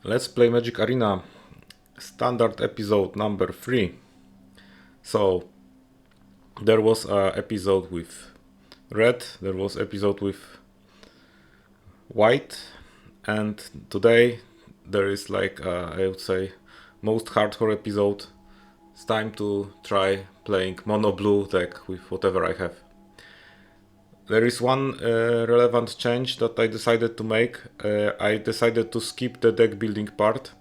Let's play Magic Arena standard episode number 3. So there was a episode with red, there was episode with white, and today there is like I would say most hardcore episode. It's time to try playing mono blue deck with whatever I have. There is one relevant change that I decided to make. I decided to skip the deck building part.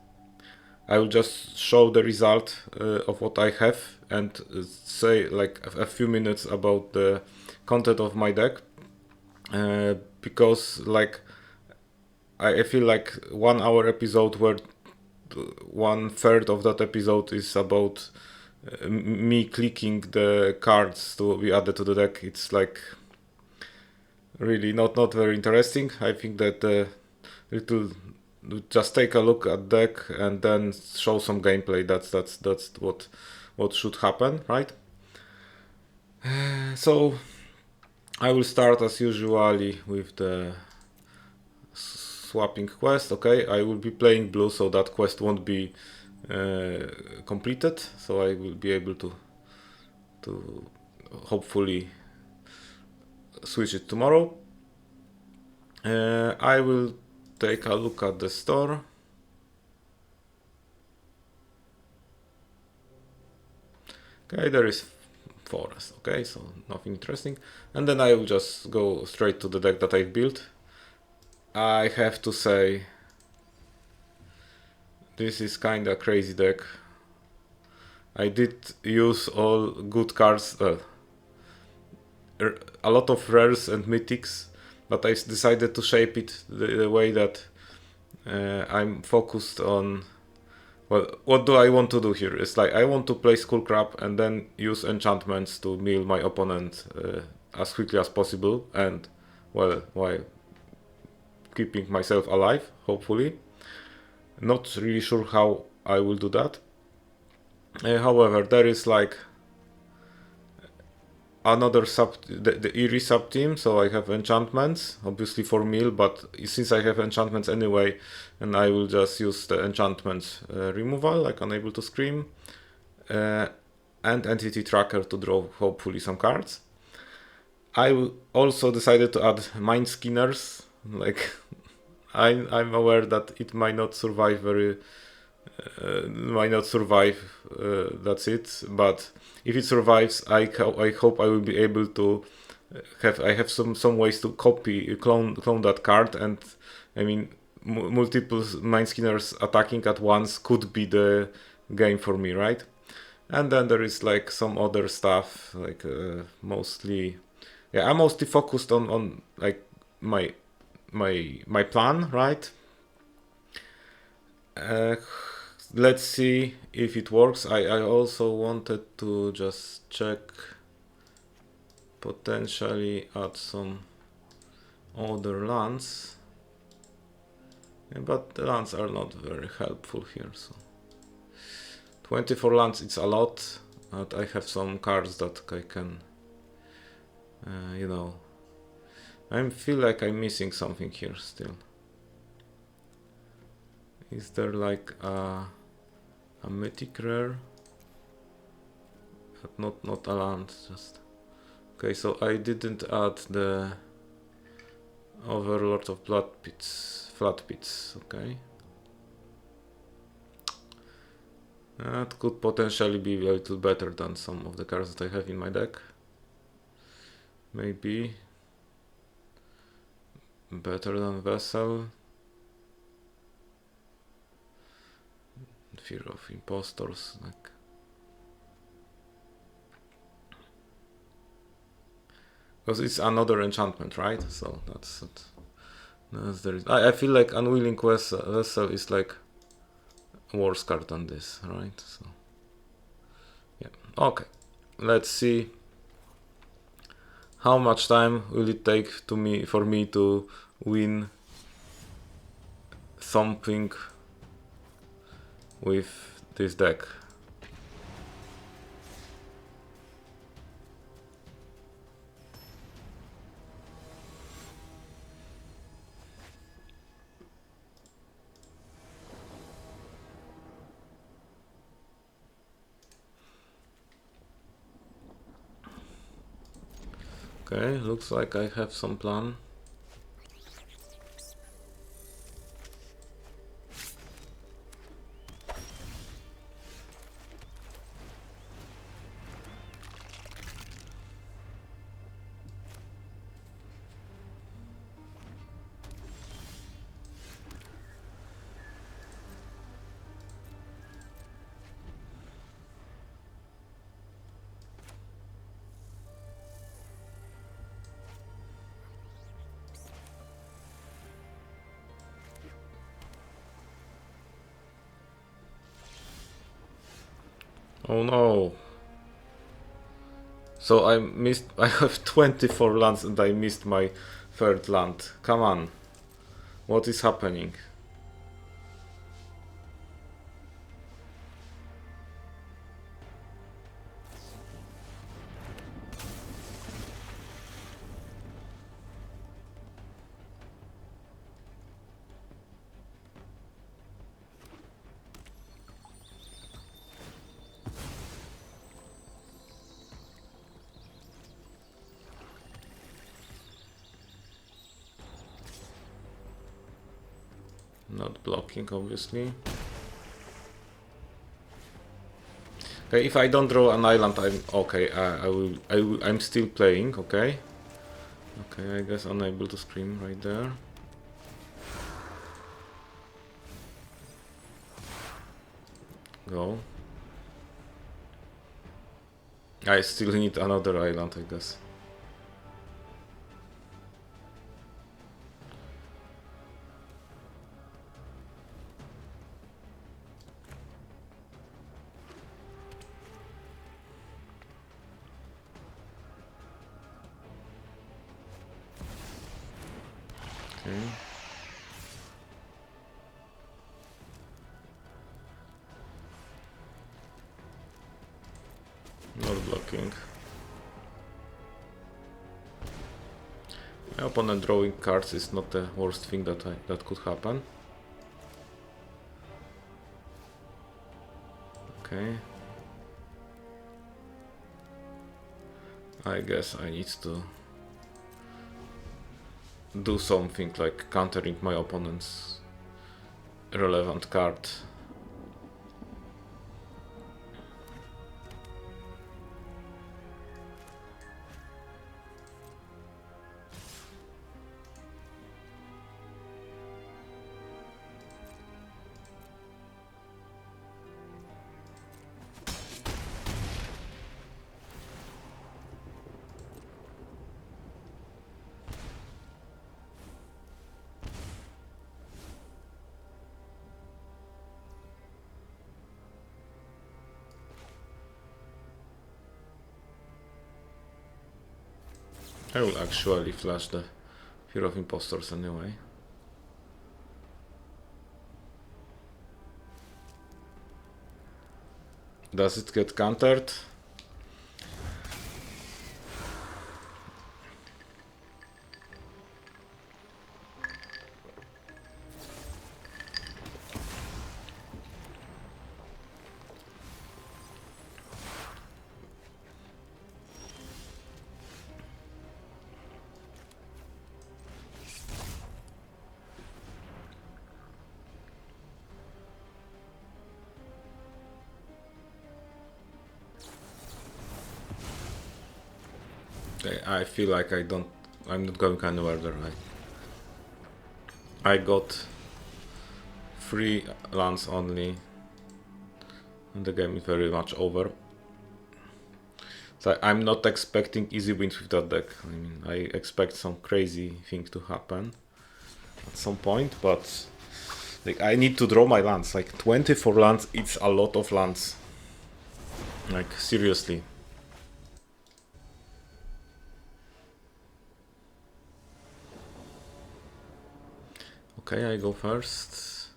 I will just show the result of what I have and say like a few minutes about the content of my deck, because like I feel like 1 hour episode where 1/3 of that episode is about me clicking the cards to be added to the deck. It's like really not very interesting. I think that little just take a look at deck and then show some gameplay. That's what should happen, right? So I will start as usually with the swapping quest. Okay, I will be playing blue, so that quest won't be completed. So I will be able to hopefully switch it tomorrow. I will take a look at the store. Okay, there is forest. Okay, so nothing interesting. And then I will just go straight to the deck that I've built. I have to say, this is kinda crazy deck. I did use all good cards, a lot of rares and mythics, but I decided to shape it the way that I'm focused on. Well, what do I want to do here? It's like I want to play Skullcrab and then use enchantments to mill my opponent as quickly as possible, and well, while keeping myself alive, hopefully. Not really sure how I will do that. However, there is like another the eerie sub team, so I have enchantments obviously for mill, but since I have enchantments anyway, and I will just use the enchantments removal, like unable to scream, and entity tracker to draw hopefully some cards. I also decided to add Mindskinners. Like I'm aware that it might not survive that's it, but if it survives, I hope I will be able to have some ways to clone that card, and I mean multiple Mindskinners attacking at once could be the game for me, right? And then there is like some other stuff, like mostly, yeah, I'm mostly focused on like my plan, right? Let's see if it works. I also wanted to just check, potentially add some other lands, but the lands are not very helpful here. So 24 lands, it's a lot, but I have some cards that I can, I feel like I'm missing something here still. Is there like a mythic rare? But not a land, just okay. So I didn't add the Overlord of Flat Pits. Okay, that could potentially be a little better than some of the cards that I have in my deck. Maybe better than Vessel. Fear of Impostors, like. Because it's another enchantment, right? So that's the reason. I feel like Unwilling Vessel is like a worse card than this, right? So yeah. Okay. Let's see how much time will it take for me to win something with this deck. Okay, looks like I have some plan. Oh no. So I missed. I have 24 lands and I missed my third land. Come on. What is happening? Not blocking, obviously. Okay, if I don't draw an island, I'm okay. I'm still playing. Okay. Okay, I guess unable to scream right there. Go. I still need another island, I guess. Okay. Not blocking. My opponent drawing cards is not the worst thing that could happen. Okay. I guess I need to do something like countering my opponent's relevant card. I will actually flash the Fear of Impostors anyway. Does it get countered? Okay, I feel like I'm not going anywhere there. I got 3 lands only, and the game is very much over. So I'm not expecting easy wins with that deck. I mean, I expect some crazy thing to happen at some point, but like I need to draw my lands. Like 24 lands, it's a lot of lands. Like seriously. Okay, I go first.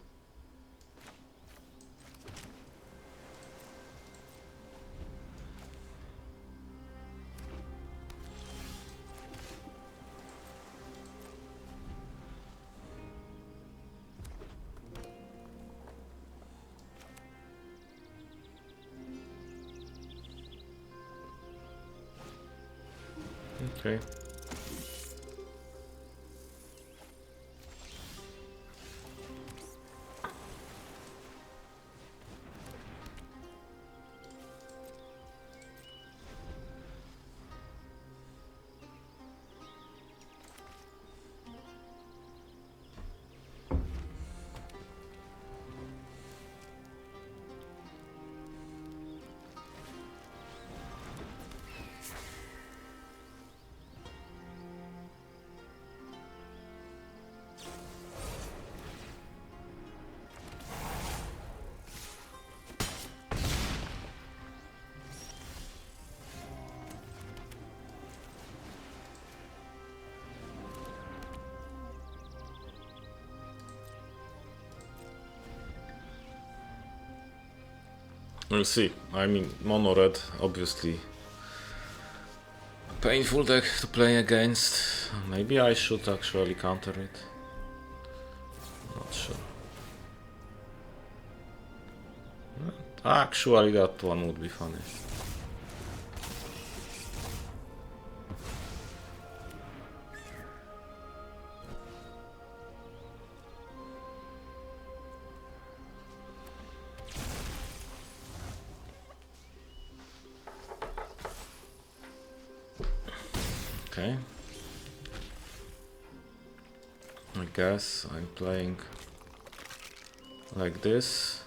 Okay. We'll see. I mean, mono red, obviously. Painful deck to play against. Maybe I should actually counter it. Not sure. Actually, that one would be funny. Okay. I guess I'm playing like this.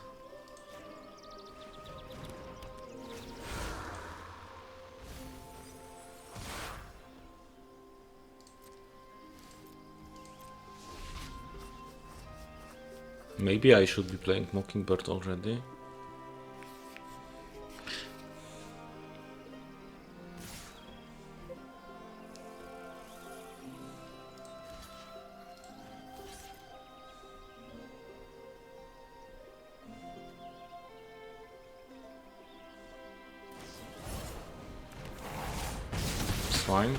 Maybe I should be playing Mockingbird already. It's fine.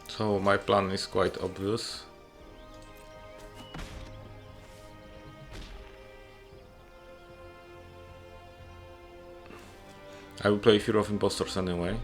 So my plan is quite obvious. I will play Fear of Impostors anyway.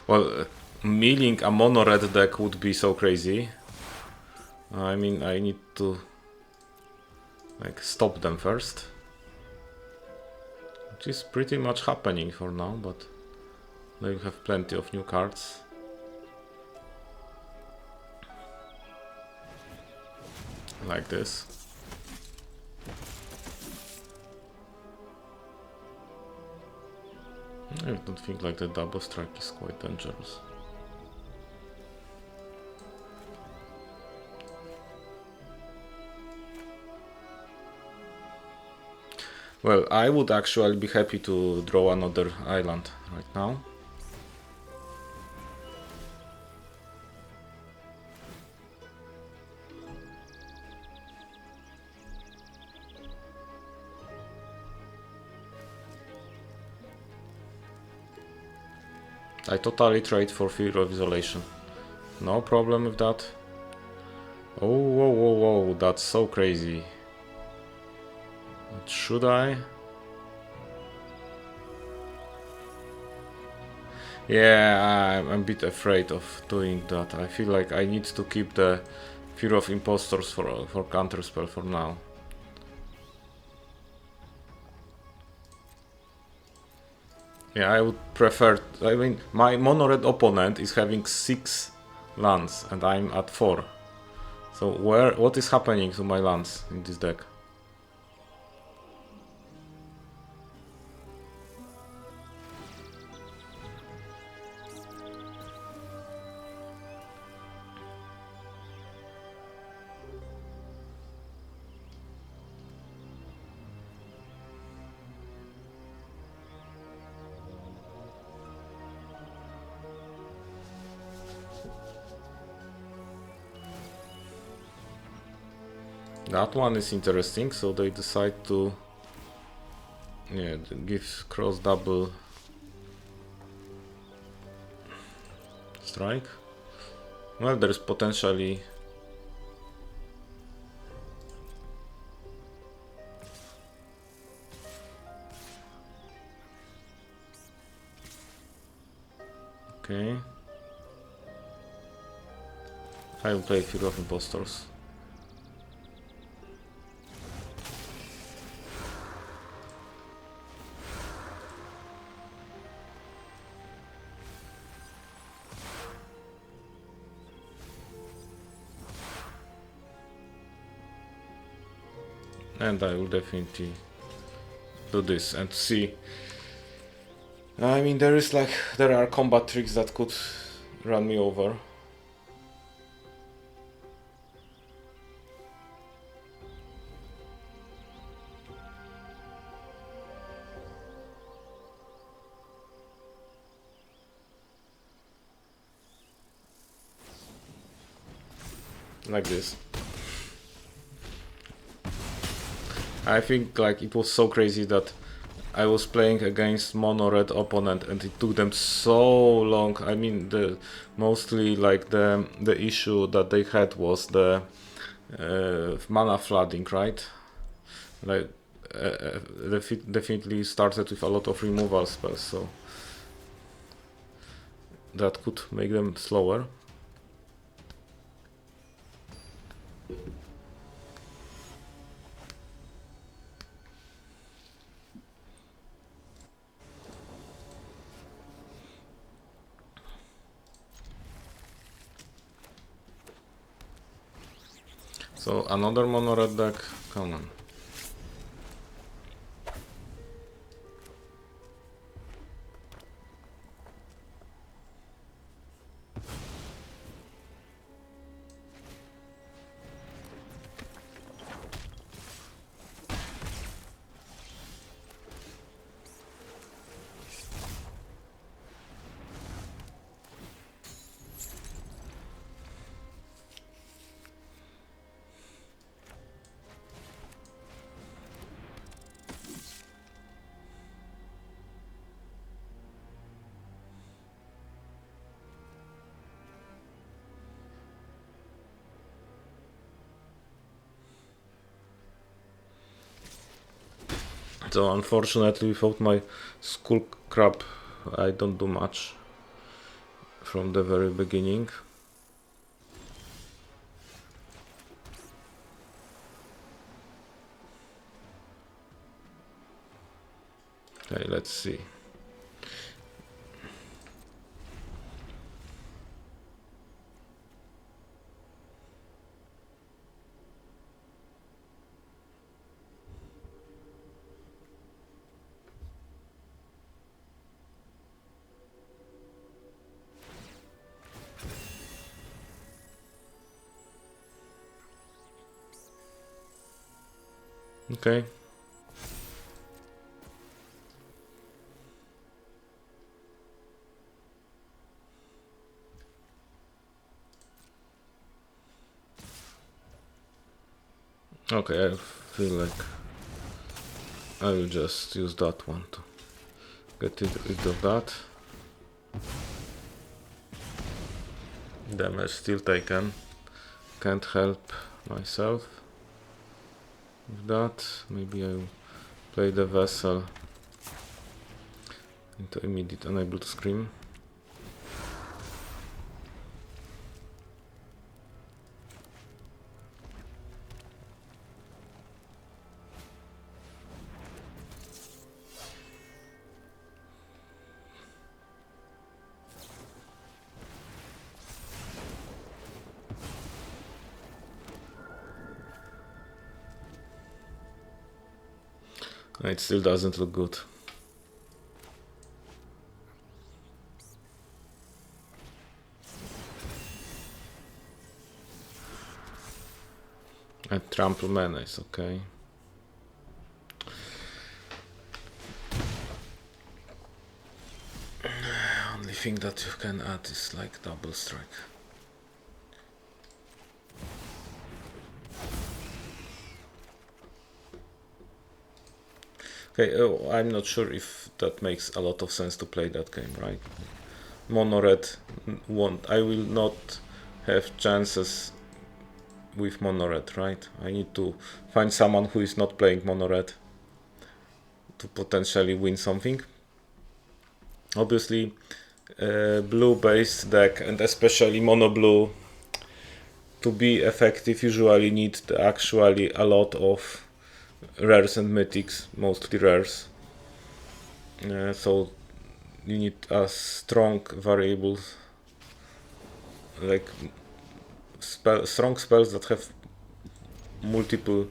Well, milling a mono red deck would be so crazy. I mean, I need to like stop them first, which is pretty much happening for now, but they will have plenty of new cards. Like this. I don't think like the double strike is quite dangerous. Well, I would actually be happy to draw another island right now. I totally trade for Fear of Isolation. No problem with that. Oh, whoa, whoa, whoa, that's so crazy. But should I? Yeah, I'm a bit afraid of doing that. I feel like I need to keep the Fear of Impostors for counterspell for now. Yeah, I would prefer. I mean, my mono red opponent is having 6 lands and I'm at 4. So what is happening to my lands in this deck? That one is interesting, so they decide to give cross double strike. Well, there's potentially Okay. I will play Fury of Impostors. And I will definitely do this and see. I mean, there are combat tricks that could run me over. Like this. I think like it was so crazy that I was playing against mono red opponent and it took them so long. I mean, mostly like the issue that they had was the mana flooding, right? Like definitely started with a lot of removal spells, so that could make them slower. So another mono red deck, come on. So unfortunately without my Skullcrab I don't do much from the very beginning. Okay, let's see. Okay. Okay, I feel like I will just use that one to get rid of that. Damage still taken. Can't help myself with that. Maybe I will play the vessel into immediate unable to scream. It still doesn't look good. And trample menace, okay. Only thing that you can add is like double strike. Okay, I'm not sure if that makes a lot of sense to play that game, right? Mono red won't. I will not have chances with mono red, right? I need to find someone who is not playing mono red to potentially win something. Obviously, blue based deck, and especially mono blue, to be effective usually need actually a lot of rares and mythics, mostly rares. So you need a strong variables, like strong spells that have multiple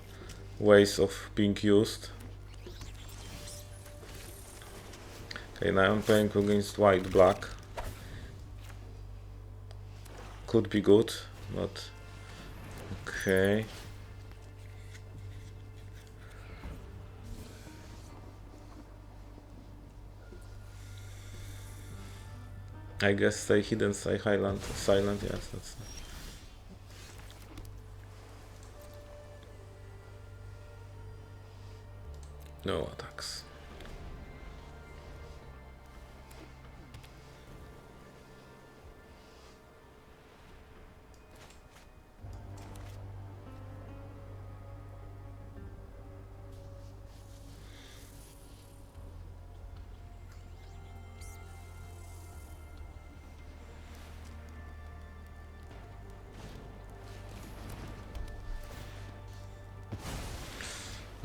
ways of being used. Okay, now I'm playing against white black. Could be good, but okay. I guess stay hidden, stay silent, yes, that's... No attacks.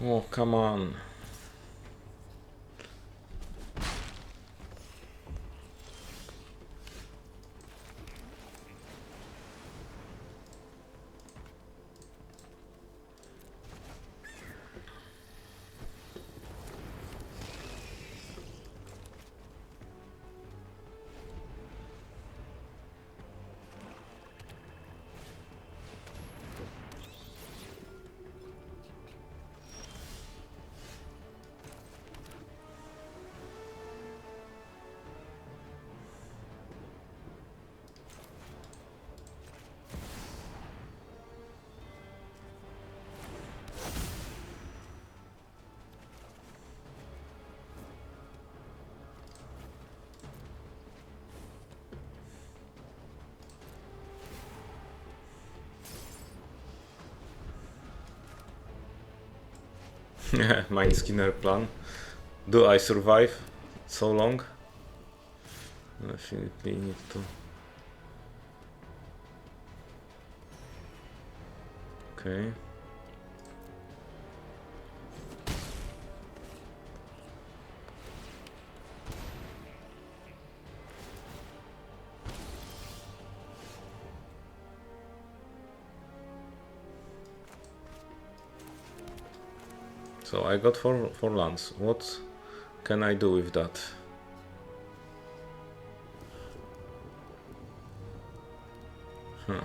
Oh, come on. Mindskinner plan. Do I survive so long? Definitely need to. Okay. So I got four lands. What can I do with that? Huh.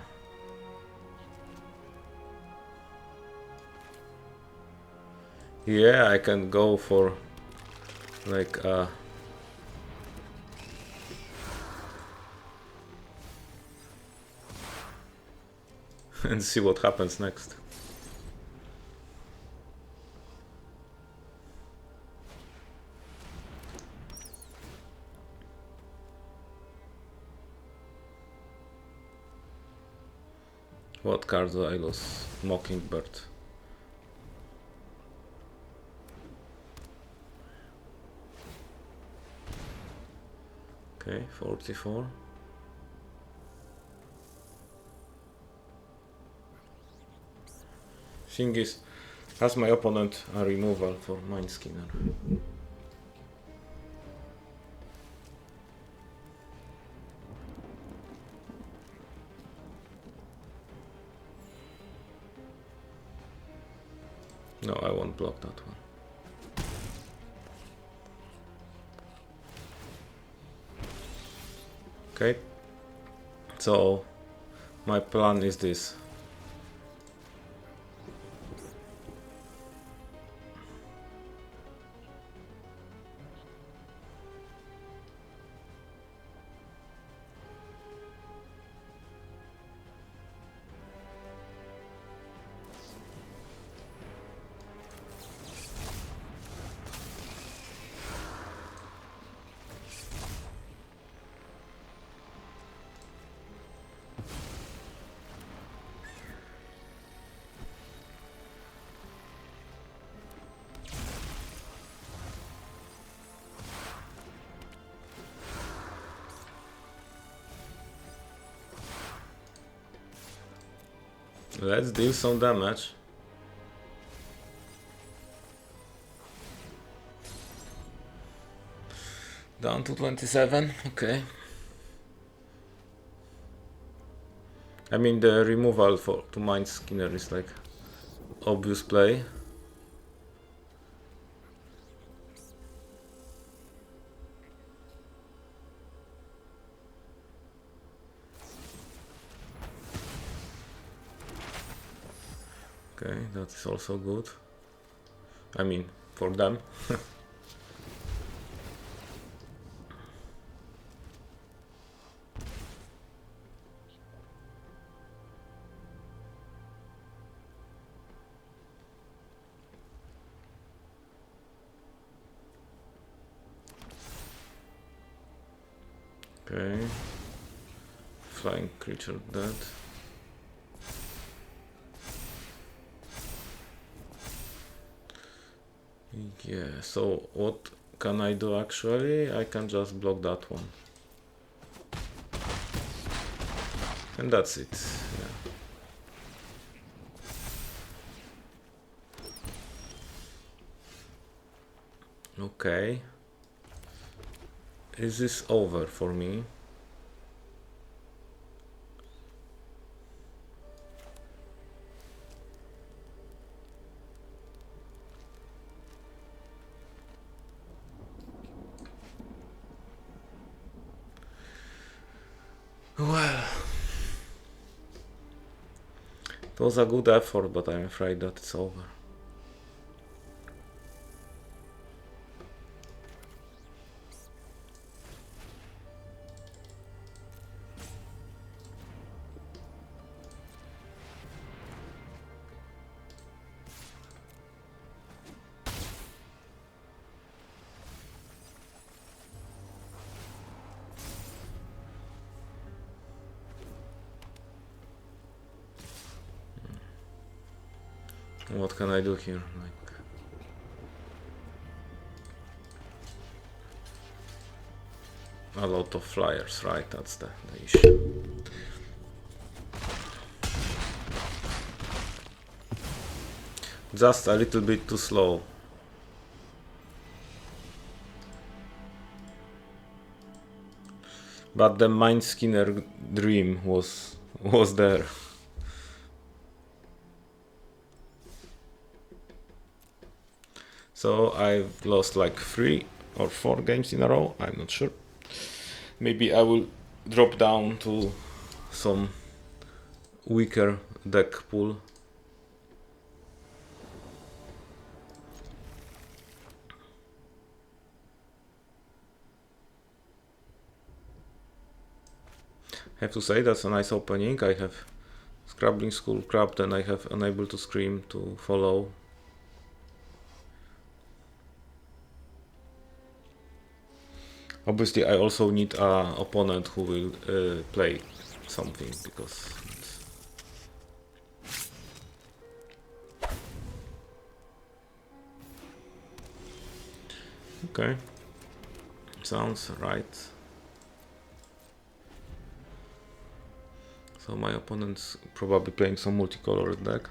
Yeah, I can go for like and see what happens next. What card do I lose? Mockingbird. Okay, 44. Thing is, has my opponent a removal for Mindskinner? No, I won't block that one. Okay, so my plan is this. Let's deal some damage. Down to 27, okay. I mean, the removal to Mindskinner is like obvious play. Okay, that is also good. I mean, for them. Okay. Flying creature dead. Yeah, so what can I do actually? I can just block that one. And that's it. Yeah. Okay. Is this over for me? Well, it was a good effort, but I'm afraid that it's over. What can I do here? Like, a lot of flyers, right? That's the issue. Just a little bit too slow. But the Mindskinner dream was there. So I've lost like 3 or 4 games in a row, I'm not sure. Maybe I will drop down to some weaker deck pool. I have to say that's a nice opening. I have Scrabbling Skullcrab, then I have Unable to Scream to follow. Obviously I also need an opponent who will play something, because okay, sounds right. So my opponent's probably playing some multicolored deck.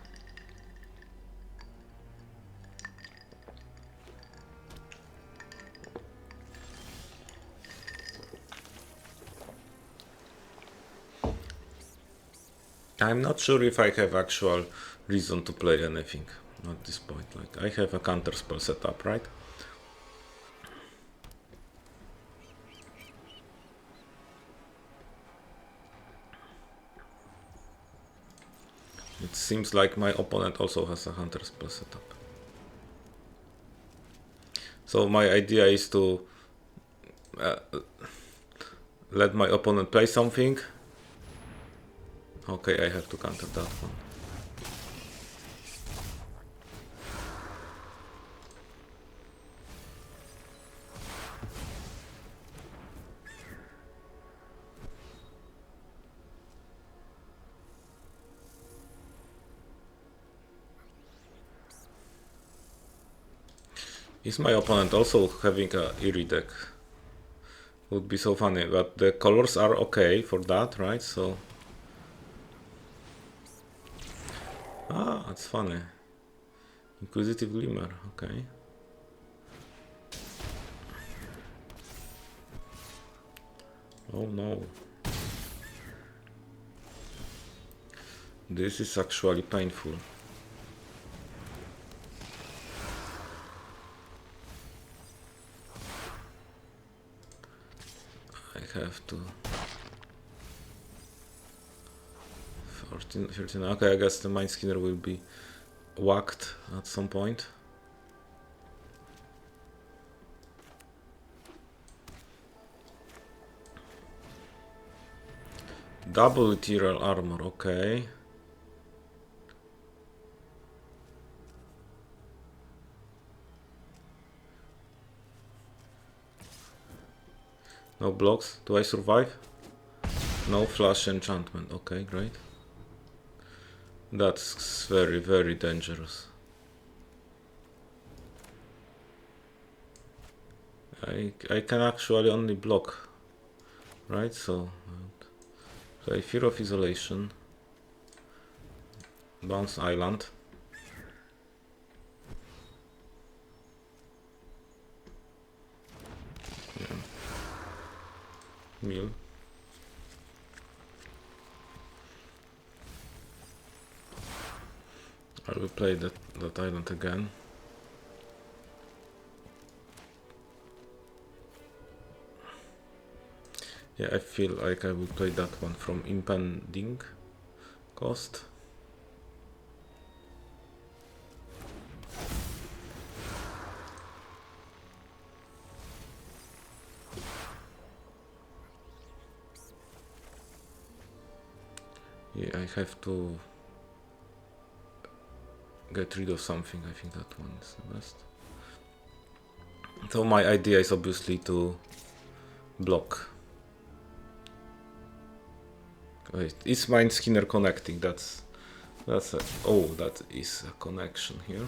I'm not sure if I have actual reason to play anything at this point. Like, I have a counter spell set up, right? It seems like my opponent also has a counter spell set up. So my idea is to let my opponent play something. Okay, I have to counter that one. Is my opponent also having a eerie deck? Would be so funny, but the colors are okay for that, right? So Ah, that's funny. Inquisitive Glimmer, okay. Oh no. This is actually painful. I have to... 13, okay, I guess the Mindskinner will be whacked at some point. Double ethereal armor, okay. No blocks. Do I survive? No flash enchantment. Okay, great. That's very, very dangerous. I can actually only block, right? So play Fear of Isolation, Bounce Island. Yeah. Mill. I will play that island again. Yeah, I feel like I will play that one from impending cost. Yeah, I have to get rid of something. I think that one is the best. So my idea is obviously to block. Wait, is Mindskinner connecting? That's a, oh, that is a connection here.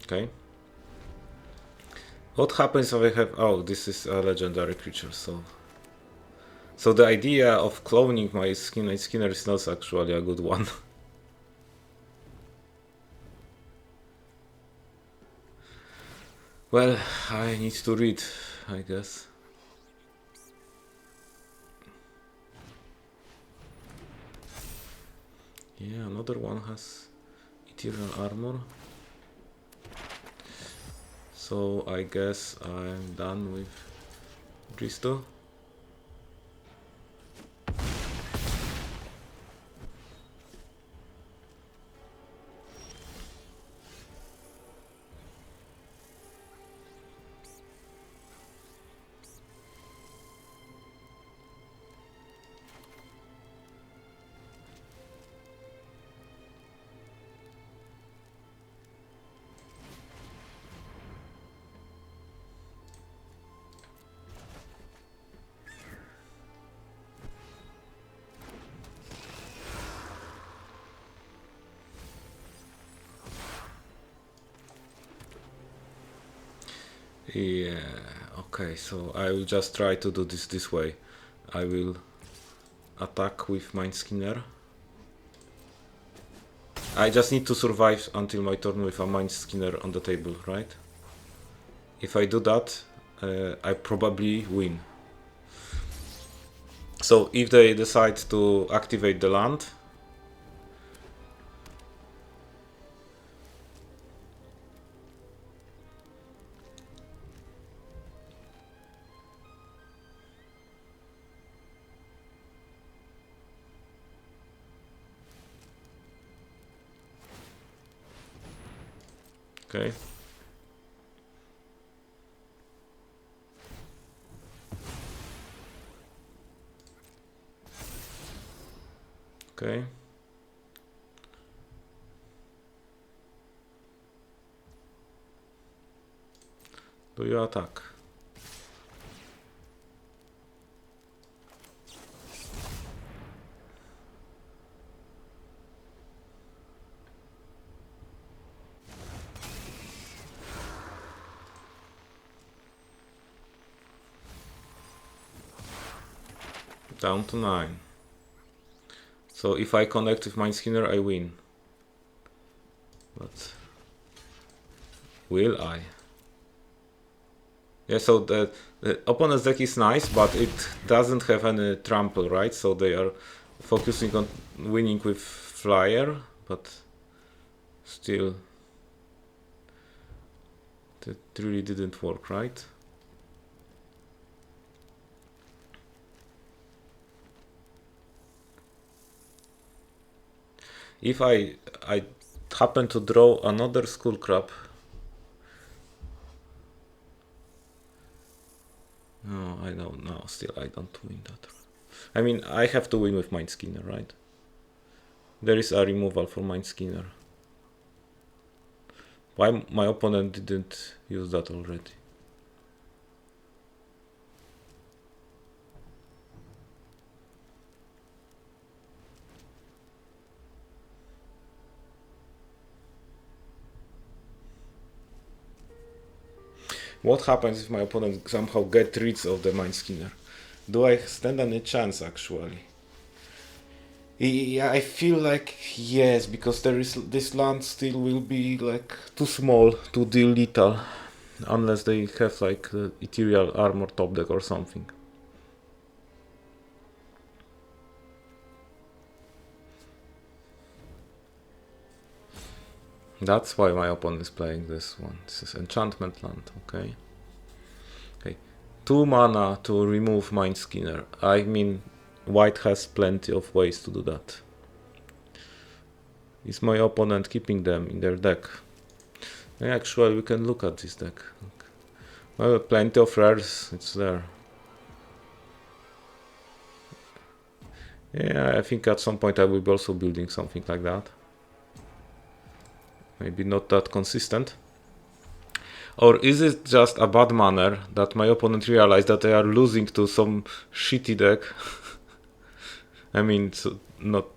Okay. What happens if I have... Oh, this is a legendary creature, so the idea of cloning my Mindskinner is not actually a good one. Well, I need to read, I guess. Yeah, another one has ethereal armor. So I guess I'm done with Dristo. Yeah, okay, so I will just try to do this way. I will attack with Mindskinner. I just need to survive until my turn with a Mindskinner on the table, right? If I do that, I probably win. So if they decide to activate the land, okay. Okay. Do you attack? Down to 9. So if I connect with Mindskinner, I win. But will I? Yeah, so the opponent's deck is nice, but it doesn't have any trample, right? So they are focusing on winning with flyer, but still that really didn't work, right? If I happen to draw another Skullcrab. No, I don't know. Still, I don't win that. I mean, I have to win with Mindskinner, right? There is a removal for Mindskinner. Why my opponent didn't use that already? What happens if my opponent somehow gets rid of the Mindskinner? Do I stand any chance actually? Yeah, I feel like yes, because there is this land still will be like too small to deal lethal, unless they have like ethereal armor top deck or something. That's why my opponent is playing this one. This is enchantment land, okay. Okay, 2 mana to remove Mindskinner. I mean, white has plenty of ways to do that. Is my opponent keeping them in their deck? Actually, we can look at this deck. Well, plenty of rares, it's there. Yeah, I think at some point I will be also building something like that. Maybe not that consistent. Or is it just a bad manner that my opponent realized that they are losing to some shitty deck? I mean, so not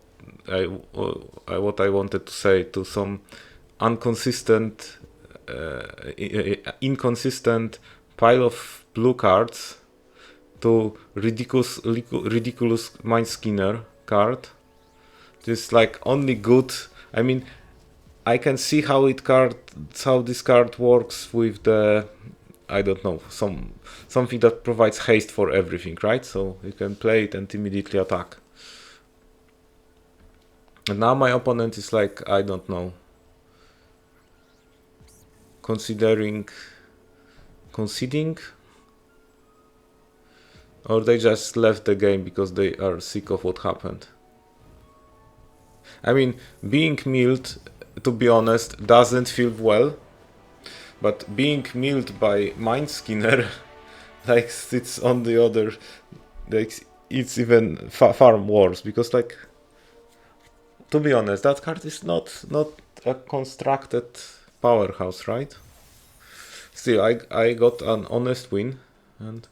what I wanted to say, to some inconsistent pile of blue cards, to ridiculous Mindskinner card. This like only good. I mean, I can see how this card works with the, I don't know, something that provides haste for everything, right? So you can play it and immediately attack. And now my opponent is like, I don't know, conceding, or they just left the game because they are sick of what happened. I mean, being milled, to be honest, doesn't feel well, but being milled by Mindskinner, like it's on the other, like it's even far worse, because like, to be honest, that card is not a constructed powerhouse, right? Still, I got an honest win, and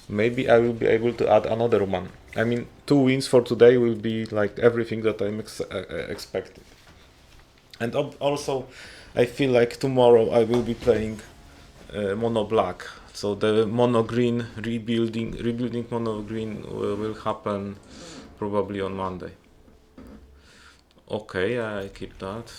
maybe I will be able to add another one. I mean, 2 wins for today will be like everything that I'm expecting. And also, I feel like tomorrow I will be playing mono black. So the mono green rebuilding mono green will happen probably on Monday. Okay, I keep that.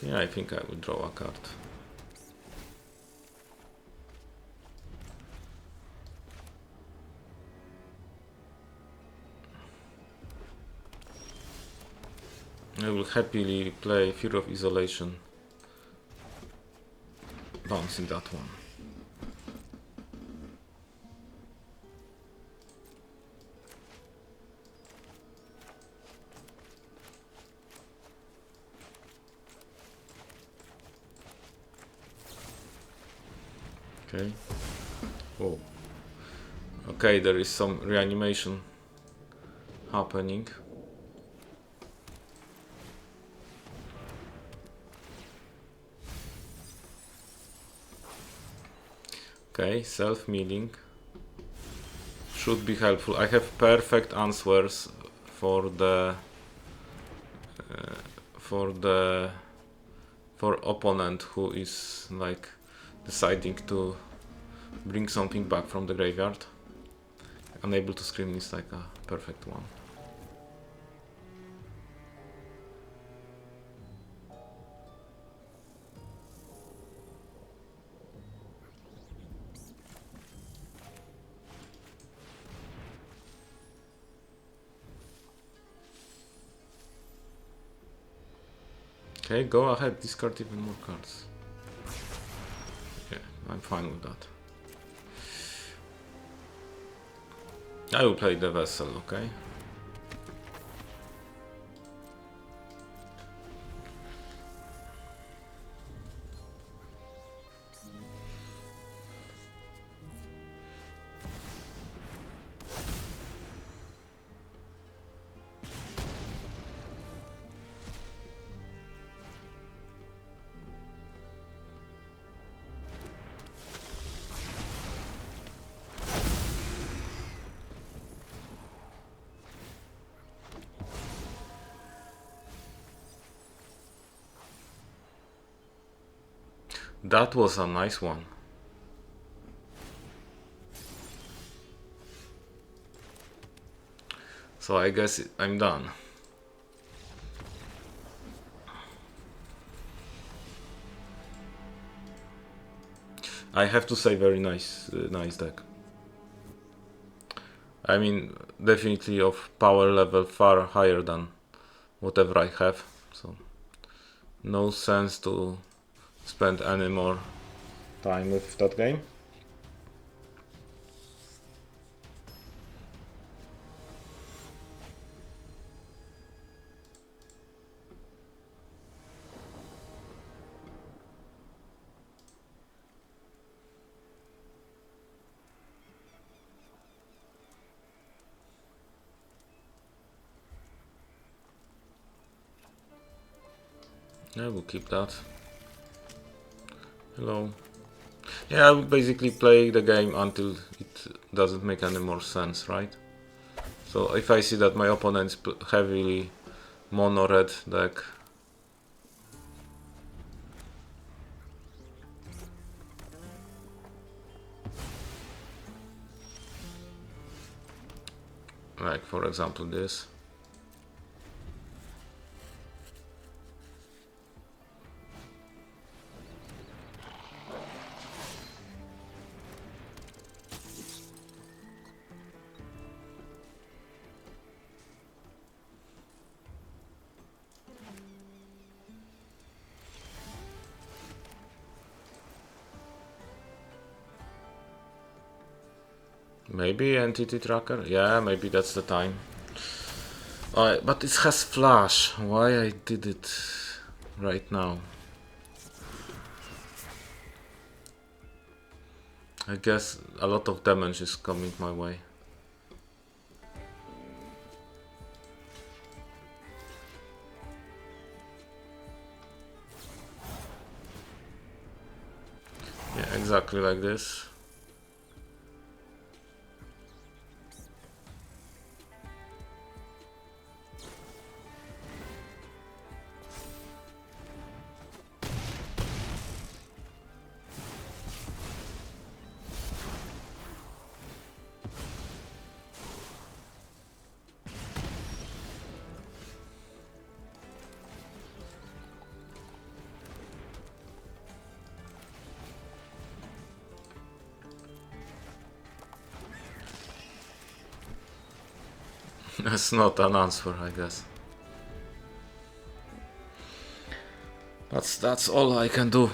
Yeah, I think I will draw a card. I will happily play Fear of Isolation, bouncing that one. Okay. Oh. Okay, there is some reanimation happening. Okay, self-milling should be helpful. I have perfect answers for for opponent who is like deciding to bring something back from the graveyard. Unable to scream is like a perfect one. Okay, go ahead, discard even more cards. Yeah, I'm fine with that. I will play the vessel, okay? That was a nice one. So I guess I'm done. I have to say, very nice, nice deck. I mean, definitely of power level far higher than whatever I have. So no sense to spend any more time with that game. I will keep that. Hello. Yeah, I will basically play the game until it doesn't make any more sense, right? So if I see that my opponent's heavily mono-red deck, like for example this, maybe entity tracker, yeah, maybe that's the time. But it has flash, why I did it right now? I guess a lot of damage is coming my way. Yeah, exactly like this. That's not an answer, I guess. That's all I can do.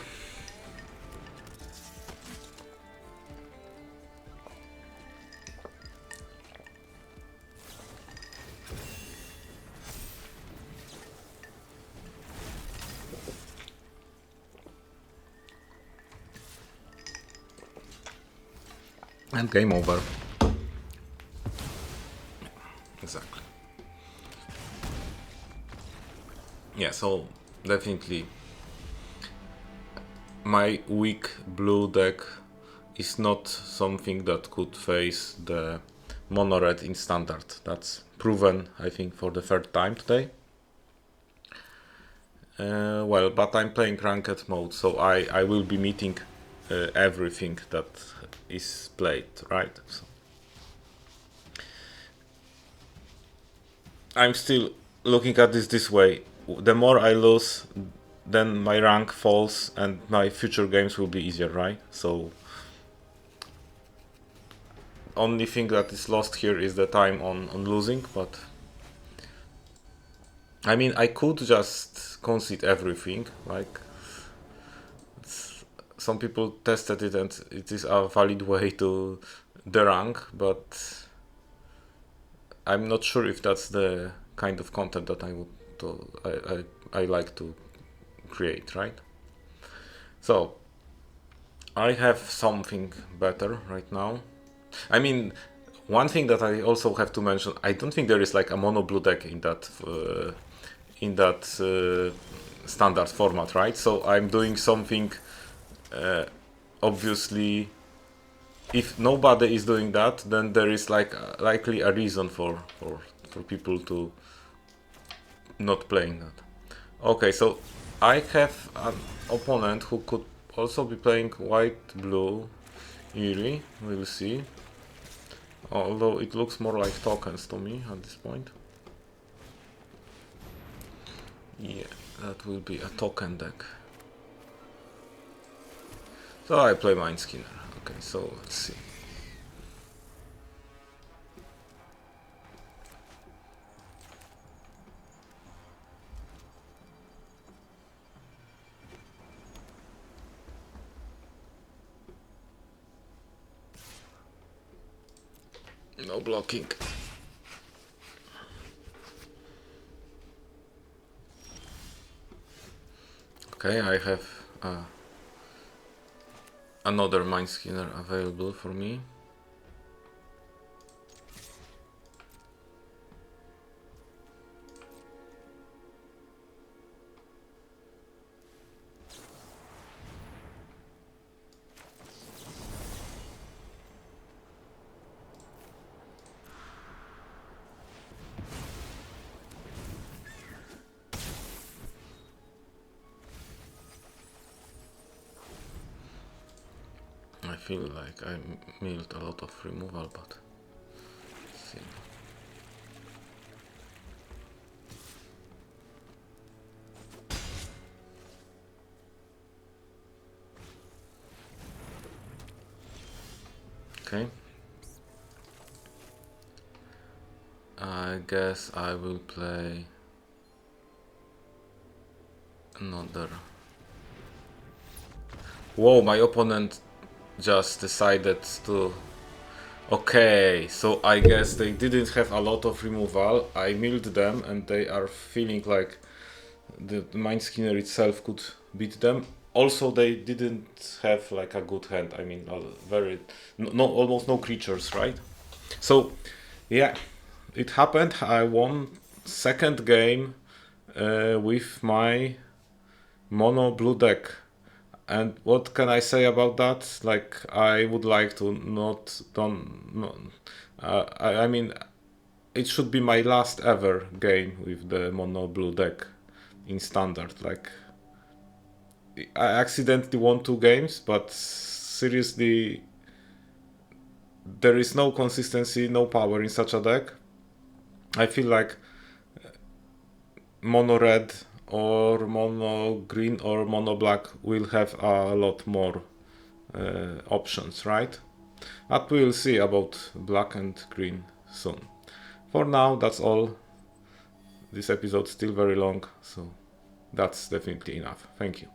And game over. Exactly. Yeah, so definitely my weak blue deck is not something that could face the mono red in standard. That's proven, I think, for the third time today. Well, but I'm playing ranked mode, so I will be meeting everything that is played, right? So I'm still looking at this way. The more I lose, then my rank falls, and my future games will be easier, right? So only thing that is lost here is the time on losing, but I mean, I could just concede everything. Like, some people tested it, and it is a valid way to the rank, but I'm not sure if that's the kind of content that I like to create, right? So I have something better right now. I mean, one thing that I also have to mention, I don't think there is like a mono blue deck in that standard format, right? So I'm doing something obviously. If nobody is doing that, then there is like likely a reason for people to not playing that. Okay, so I have an opponent who could also be playing white blue eerie. We'll see. Although it looks more like tokens to me at this point. Yeah, that will be a token deck. So I play Mindskinner. Okay, so let's see. No blocking. Okay, I have another Mindskinner available for me. I feel like I milled a lot of removal, but let's see. Okay. I guess I will play another. Whoa, my opponent just decided to. Okay, so I guess they didn't have a lot of removal. I milled them, and they are feeling like the Mindskinner itself could beat them. Also, they didn't have like a good hand. I mean, very no, almost no creatures, right? So, yeah, it happened. I won second game with my mono blue deck. And what can I say about that? Like, I would like to not don't. No, I mean, it should be my last ever game with the mono blue deck in standard. Like, I accidentally won 2 games, but seriously, there is no consistency, no power in such a deck. I feel like mono red or mono green or mono black will have a lot more options, right? But we'll see about black and green soon. For now, that's all. This episode's still very long, so that's definitely enough. Thank you.